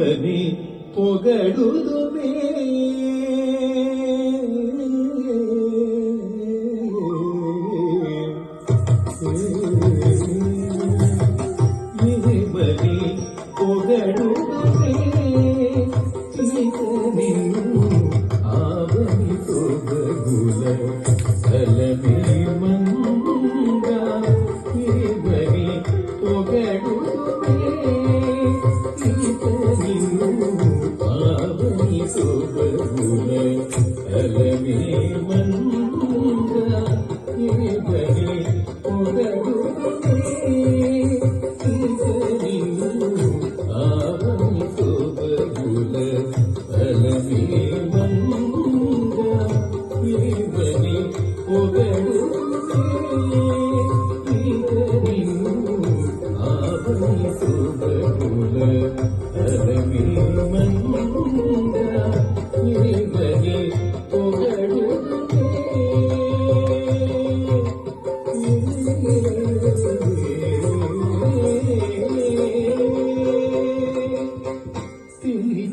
నీవని పొగడుదుమే నీవని పొగడుదుమే నిన్ను ఆవని పొగగుల తలమే మంగా నీవని పొగడుదుమే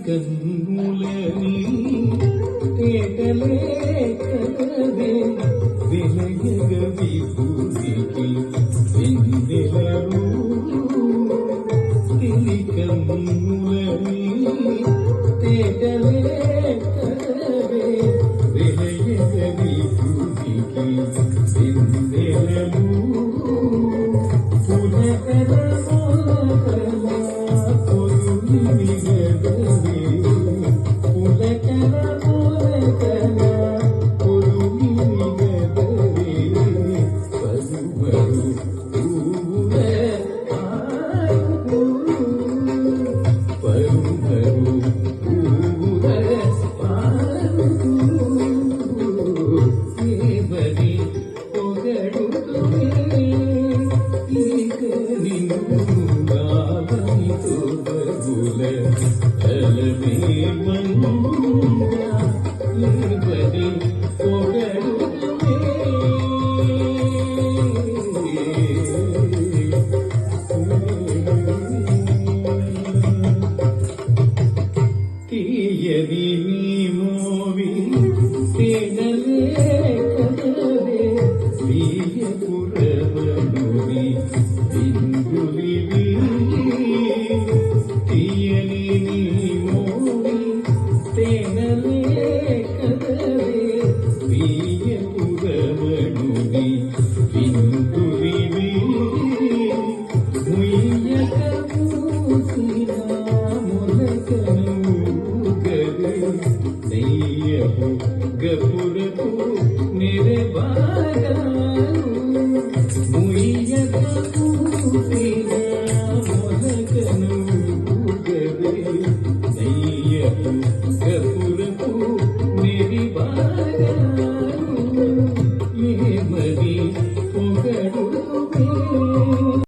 కన్నులని తేటలే కలవే విలయగ విభూతికి వెన్నెలలు కన్నులని తేటలే కలవే విలయగ విభూతికి వెన్నెలలు పులకల తీయని నీ మోవి తేనలే కదలే తీయపురవనుని బిందులివి తీయని నీ మోవి తేనలే కదలే తీయపురవనుని బిందులివి ముయ్యక మూసిన ములకను గపురపు నిరబాగాలు ముయ్యకు మొలకను గదే నయ్యపు